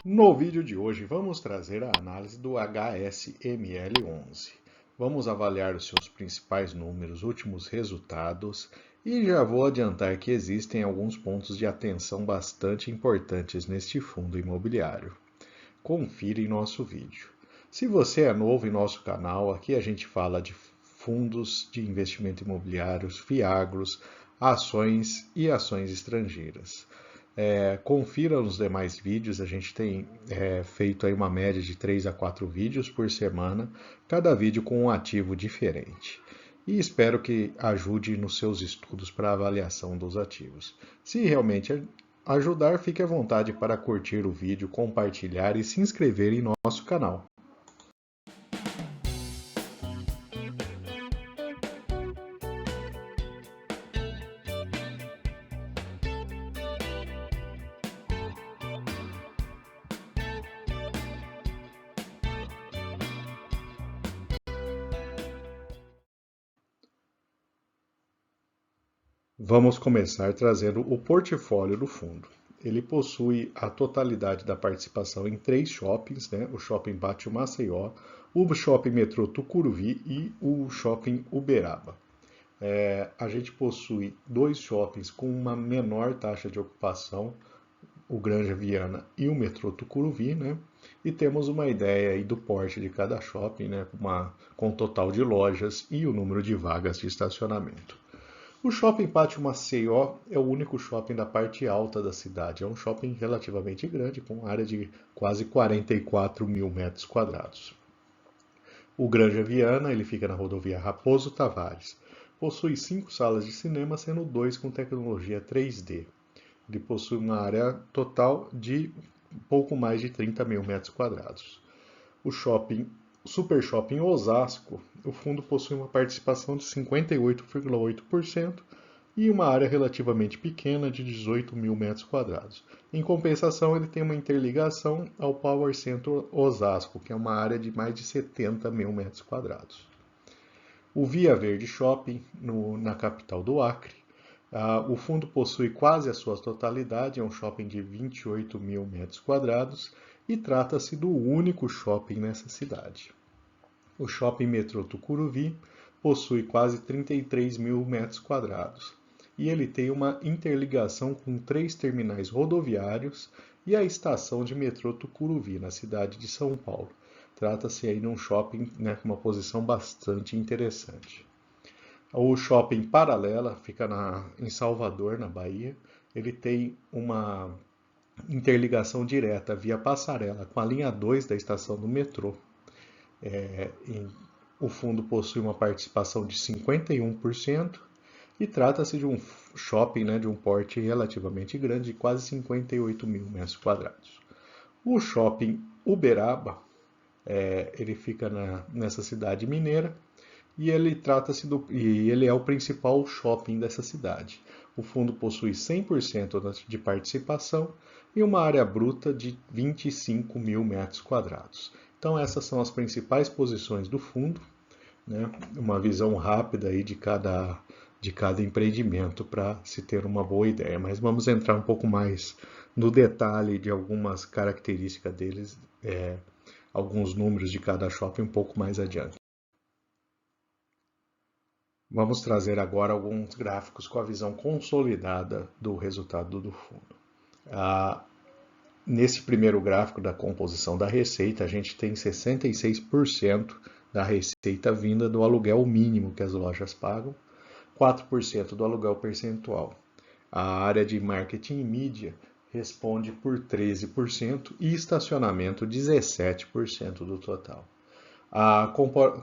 No vídeo de hoje vamos trazer a análise do HSML11. Vamos avaliar os seus principais números, últimos resultados e já vou adiantar que existem alguns pontos de atenção bastante importantes neste fundo imobiliário. Confira em nosso vídeo. Se você é novo em nosso canal, aqui a gente fala de fundos de investimento imobiliários, fiagros, ações e ações estrangeiras. Confira os demais vídeos, a gente tem feito aí uma média de 3 a 4 vídeos por semana, cada vídeo com um ativo diferente. E espero que ajude nos seus estudos para avaliação dos ativos. Se realmente ajudar, fique à vontade para curtir o vídeo, compartilhar e se inscrever em nosso canal. Vamos começar trazendo o portfólio do fundo. Ele possui a totalidade da participação em 3 shoppings, né? O Shopping Pátio Maceió, o Shopping Metrô Tucuruvi e o Shopping Uberaba. A gente possui 2 shoppings com uma menor taxa de ocupação, o Granja Viana e o Metrô Tucuruvi, né? E temos uma ideia aí do porte de cada shopping, né? Com o total de lojas e o número de vagas de estacionamento. O Shopping Pátio Maceió é o único shopping da parte alta da cidade. É um shopping relativamente grande, com área de quase 44 mil metros quadrados. O Granja Viana, ele fica na rodovia Raposo Tavares. Possui 5 salas de cinema, sendo 2 com tecnologia 3D. Ele possui uma área total de pouco mais de 30 mil metros quadrados. O Super Shopping Osasco, o fundo possui uma participação de 58,8% e uma área relativamente pequena de 18 mil metros quadrados. Em compensação, ele tem uma interligação ao Power Center Osasco, que é uma área de mais de 70 mil metros quadrados. O Via Verde Shopping, na capital do Acre, o fundo possui quase a sua totalidade, é um shopping de 28 mil metros quadrados e trata-se do único shopping nessa cidade. O Shopping Metrô Tucuruvi possui quase 33 mil metros quadrados e ele tem uma interligação com 3 terminais rodoviários e a estação de metrô Tucuruvi, na cidade de São Paulo. Trata-se aí de um shopping, né, com uma posição bastante interessante. O Shopping Paralela fica em Salvador, na Bahia. Ele tem uma interligação direta via passarela com a linha 2 da estação do metrô. O fundo possui uma participação de 51% e trata-se de um shopping, né, de um porte relativamente grande, de quase 58 mil metros quadrados. O Shopping Uberaba, ele fica nessa cidade mineira e ele é o principal shopping dessa cidade. O fundo possui 100% de participação e uma área bruta de 25 mil metros quadrados. Então essas são as principais posições do fundo, né? Uma visão rápida aí de cada empreendimento para se ter uma boa ideia. Mas vamos entrar um pouco mais no detalhe de algumas características deles, alguns números de cada shopping um pouco mais adiante. Vamos trazer agora alguns gráficos com a visão consolidada do resultado do fundo. Nesse primeiro gráfico da composição da receita, a gente tem 66% da receita vinda do aluguel mínimo que as lojas pagam, 4% do aluguel percentual. A área de marketing e mídia responde por 13% e estacionamento 17% do total. A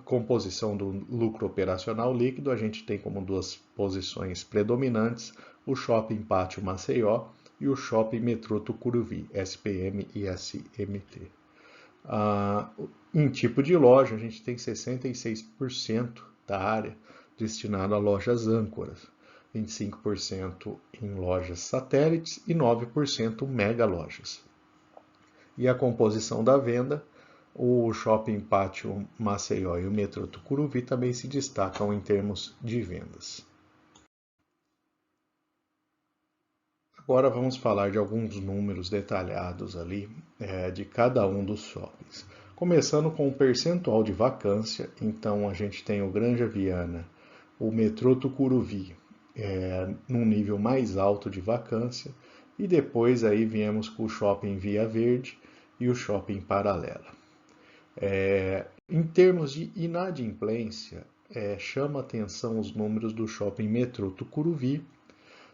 composição do lucro operacional líquido, a gente tem como 2 posições predominantes o Shopping Pátio Maceió e o Shopping Metrô Tucuruvi, SPM e SMT. Em tipo de loja, a gente tem 66% da área destinada a lojas âncoras, 25% em lojas satélites e 9% mega lojas. E a composição da venda, o Shopping Pátio Maceió e o Metrô Tucuruvi também se destacam em termos de vendas. Agora vamos falar de alguns números detalhados ali de cada um dos shoppings. Começando com o percentual de vacância, então a gente tem o Granja Viana, o metrô Tucuruvi, num nível mais alto de vacância, e depois aí viemos com o shopping Via Verde e o shopping Paralela. Em termos de inadimplência, chama atenção os números do shopping metrô Tucuruvi,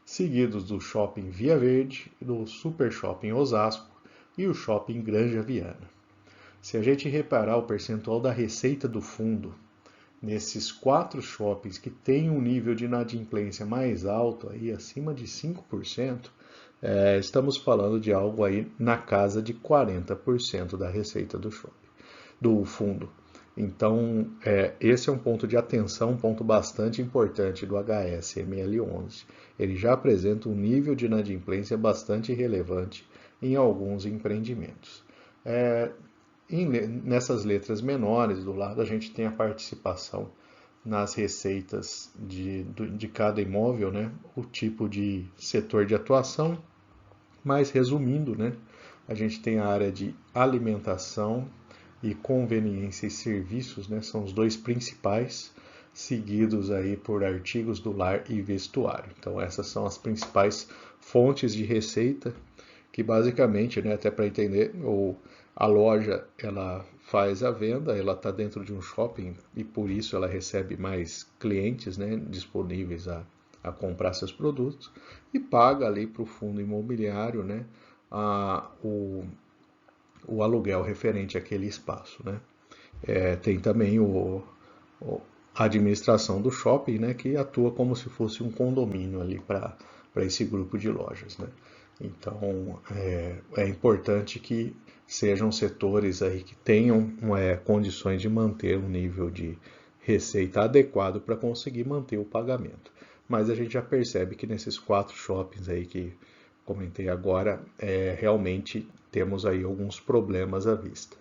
seguidos do shopping Via Verde, do Super Shopping Osasco e o shopping Granja Viana. Se a gente reparar o percentual da receita do fundo nesses 4 shoppings que têm um nível de inadimplência mais alto, aí, acima de 5%, estamos falando de algo aí na casa de 40% da receita do shopping, do fundo. Então, esse é um ponto de atenção, um ponto bastante importante do HSML11. Ele já apresenta um nível de inadimplência bastante relevante em alguns empreendimentos. Nessas letras menores do lado, a gente tem a participação nas receitas de cada imóvel, né? O tipo de setor de atuação. Mas, resumindo, né? A gente tem a área de alimentação e conveniência e serviços, né? São os dois principais, seguidos aí por artigos do lar e vestuário. Então, essas são as principais fontes de receita, que basicamente, né, até para entender, a loja ela faz a venda, ela está dentro de um shopping e por isso ela recebe mais clientes, né, disponíveis a comprar seus produtos e paga ali para o fundo imobiliário, né, o aluguel referente àquele espaço, né. Tem também a administração do shopping, né, que atua como se fosse um condomínio ali para esse grupo de lojas, né. Então, é importante que sejam setores aí que tenham condições de manter um nível de receita adequado para conseguir manter o pagamento. Mas a gente já percebe que nesses 4 shoppings aí que comentei agora, realmente temos aí alguns problemas à vista.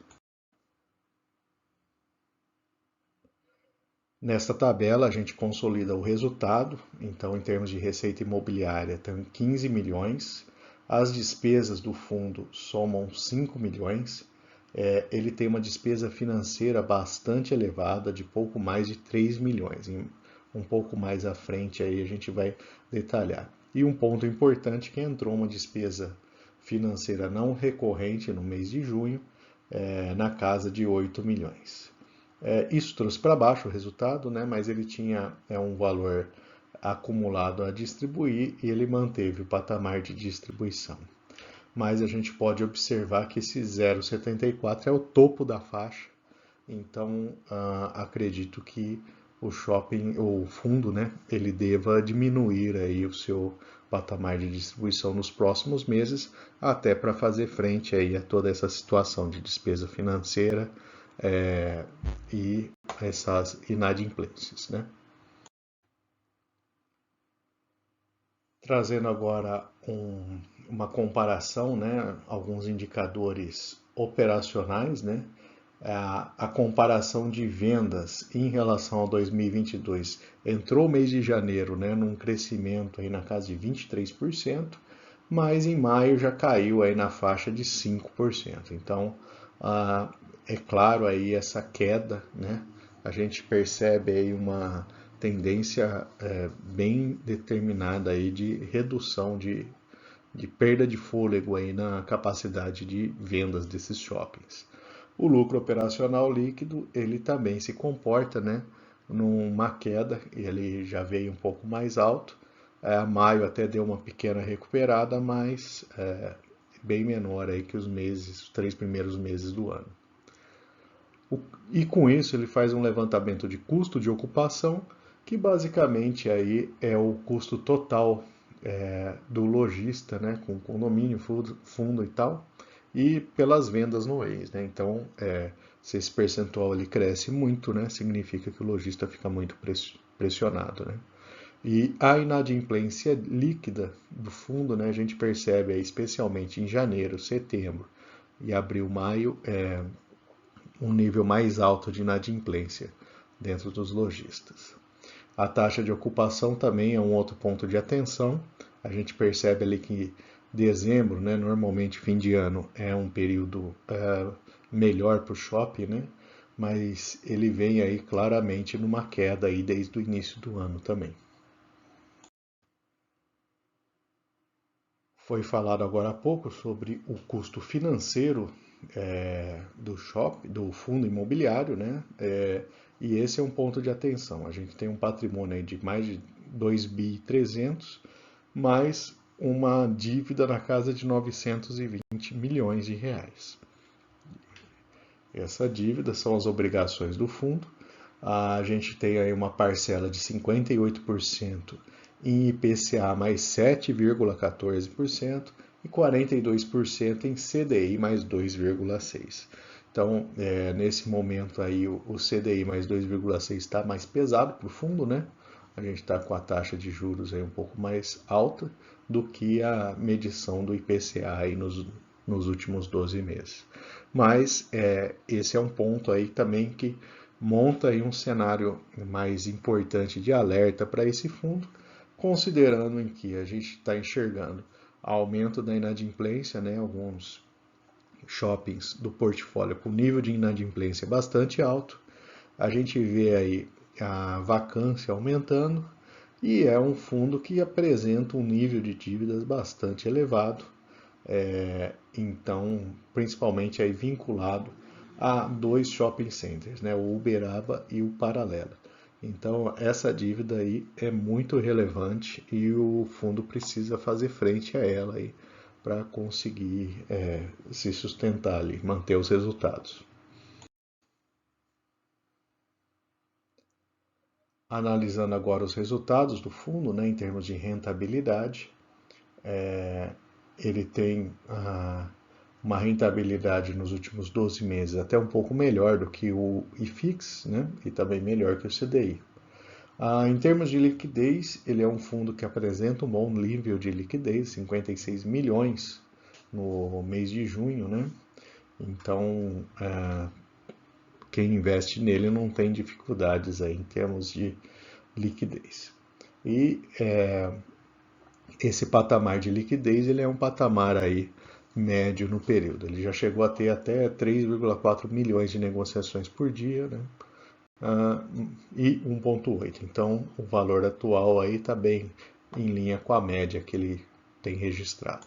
Nesta tabela a gente consolida o resultado, então em termos de receita imobiliária tem 15 milhões, as despesas do fundo somam 5 milhões, ele tem uma despesa financeira bastante elevada, de pouco mais de 3 milhões. Um pouco mais à frente aí a gente vai detalhar. E um ponto importante que entrou uma despesa financeira não recorrente no mês de junho, na casa de 8 milhões. Isso trouxe para baixo o resultado, né, mas ele tinha um valor acumulado a distribuir e ele manteve o patamar de distribuição. Mas a gente pode observar que esse 0,74 é o topo da faixa, então acredito que o fundo, né, ele deva diminuir aí o seu patamar de distribuição nos próximos meses, até para fazer frente aí a toda essa situação de despesa financeira e essas inadimplências, né? Trazendo agora uma comparação, né? Alguns indicadores operacionais, né? A comparação de vendas em relação ao 2022 entrou o mês de janeiro, né, num crescimento aí na casa de 23%, mas em maio já caiu aí na faixa de 5%. Então, é claro aí essa queda, né? A gente percebe aí uma tendência bem determinada aí de redução de perda de fôlego aí na capacidade de vendas desses shoppings. O lucro operacional líquido, ele também se comporta, né, numa queda, ele já veio um pouco mais alto, maio até deu uma pequena recuperada, mas bem menor aí que os 3 primeiros meses do ano. E com isso ele faz um levantamento de custo de ocupação, que basicamente aí é o custo total do lojista, né, com condomínio, fundo e tal, e pelas vendas no mês, né? Então, se esse percentual ele cresce muito, né, significa que o lojista fica muito pressionado, né? E a inadimplência líquida do fundo, né, a gente percebe especialmente em janeiro, setembro e abril, maio, um nível mais alto de inadimplência dentro dos lojistas. A taxa de ocupação também é um outro ponto de atenção. A gente percebe ali que dezembro, né, normalmente fim de ano, é um período melhor para o shopping, né? Mas ele vem aí claramente numa queda aí desde o início do ano também. Foi falado agora há pouco sobre o custo financeiro do shopping, do fundo imobiliário, né? E esse é um ponto de atenção. A gente tem um patrimônio aí de mais de 2.300 bi, mais uma dívida na casa de 920 milhões de reais. Essa dívida são as obrigações do fundo. A gente tem aí uma parcela de 58% em IPCA mais 7,14% e 42% em CDI mais 2,6%. Então, nesse momento aí, o CDI mais 2,6% está mais pesado para o fundo, né? A gente está com a taxa de juros aí um pouco mais alta do que a medição do IPCA aí nos últimos 12 meses. Mas esse é um ponto aí também que monta aí um cenário mais importante de alerta para esse fundo, considerando em que a gente está enxergando aumento da inadimplência, né? Alguns shoppings do portfólio com nível de inadimplência bastante alto. A gente vê aí a vacância aumentando e é um fundo que apresenta um nível de dívidas bastante elevado. Então, principalmente aí vinculado a dois shopping centers, né, o Uberaba e o Paralela. Então, essa dívida aí é muito relevante e o fundo precisa fazer frente a ela aí para conseguir se sustentar ali, manter os resultados. Analisando agora os resultados do fundo, né, em termos de rentabilidade, ele tem uma rentabilidade nos últimos 12 meses até um pouco melhor do que o IFIX, né, e também melhor que o CDI. Em termos de liquidez, ele é um fundo que apresenta um bom nível de liquidez, 56 milhões no mês de junho, né? Então, quem investe nele não tem dificuldades aí em termos de liquidez. E esse patamar de liquidez ele é um patamar aí médio no período. Ele já chegou a ter até 3,4 milhões de negociações por dia, né? E 1,8. Então, o valor atual aí está bem em linha com a média que ele tem registrado.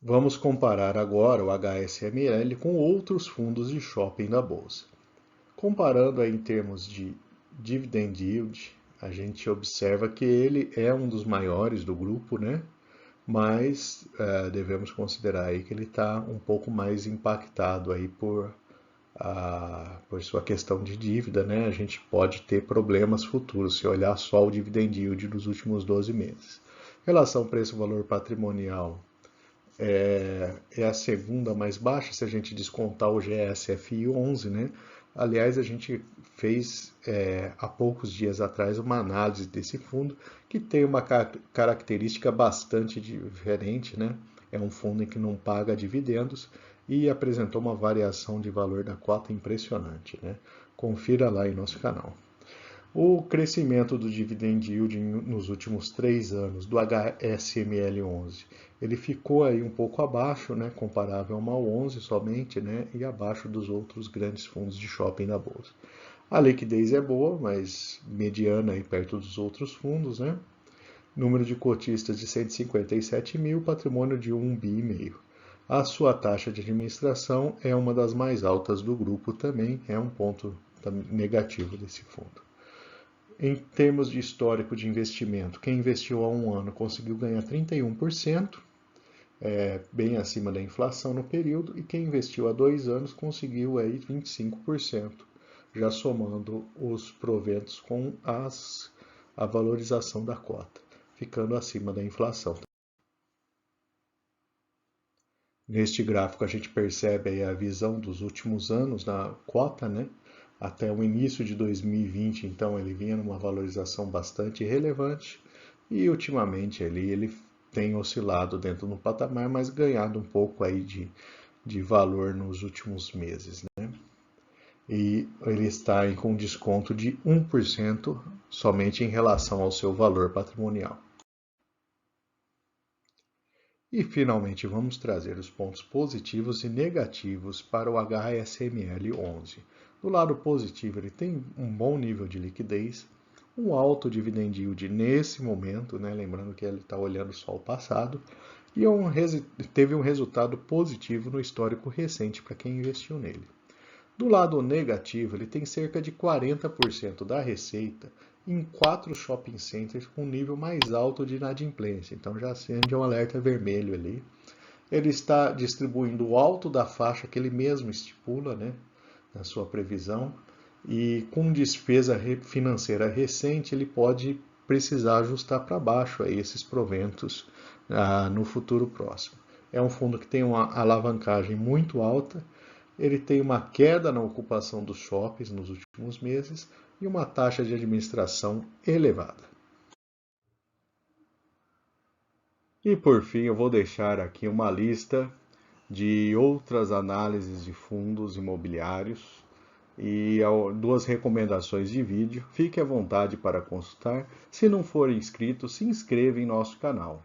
Vamos comparar agora o HSML com outros fundos de shopping da bolsa. Comparando aí em termos de dividend yield, a gente observa que ele é um dos maiores do grupo, né? Mas devemos considerar aí que ele está um pouco mais impactado aí por sua questão de dívida, né? A gente pode ter problemas futuros se olhar só o dividend yield dos últimos 12 meses. Relação preço-valor patrimonial é a segunda mais baixa, se a gente descontar o GSFI 11, né? Aliás, a gente fez há poucos dias atrás uma análise desse fundo que tem uma característica bastante diferente, né? É um fundo em que não paga dividendos e apresentou uma variação de valor da cota impressionante, né? Confira lá em nosso canal. O crescimento do dividend yield nos últimos 3 anos do HSML11, ele ficou aí um pouco abaixo, né, comparável ao 11 somente, né, e abaixo dos outros grandes fundos de shopping da bolsa. A liquidez é boa, mas mediana aí perto dos outros fundos, né? Número de cotistas de 157 mil, patrimônio de 1,5 bi. A sua taxa de administração é uma das mais altas do grupo também, é um ponto negativo desse fundo. Em termos de histórico de investimento, quem investiu há um ano conseguiu ganhar 31%, bem acima da inflação no período, e quem investiu há 2 anos conseguiu aí 25%, já somando os proventos com a valorização da cota, ficando acima da inflação. Neste gráfico a gente percebe aí a visão dos últimos anos na cota, né? Até o início de 2020, então ele vinha numa valorização bastante relevante e ultimamente ele tem oscilado dentro do patamar, mas ganhado um pouco aí de valor nos últimos meses, né? E ele está aí com desconto de 1% somente em relação ao seu valor patrimonial. E, finalmente, vamos trazer os pontos positivos e negativos para o HSML 11. Do lado positivo, ele tem um bom nível de liquidez, um alto dividend yield nesse momento, né? Lembrando que ele está olhando só o passado, e teve um resultado positivo no histórico recente para quem investiu nele. Do lado negativo, ele tem cerca de 40% da receita em 4 shopping centers com nível mais alto de inadimplência. Então já acende um alerta vermelho ali. Ele está distribuindo o alto da faixa que ele mesmo estipula, né, na sua previsão. E com despesa financeira recente, ele pode precisar ajustar para baixo aí esses proventos no futuro próximo. É um fundo que tem uma alavancagem muito alta. Ele tem uma queda na ocupação dos shoppings nos últimos meses e uma taxa de administração elevada. E por fim, eu vou deixar aqui uma lista de outras análises de fundos imobiliários e 2 recomendações de vídeo. Fique à vontade para consultar. Se não for inscrito, se inscreva em nosso canal.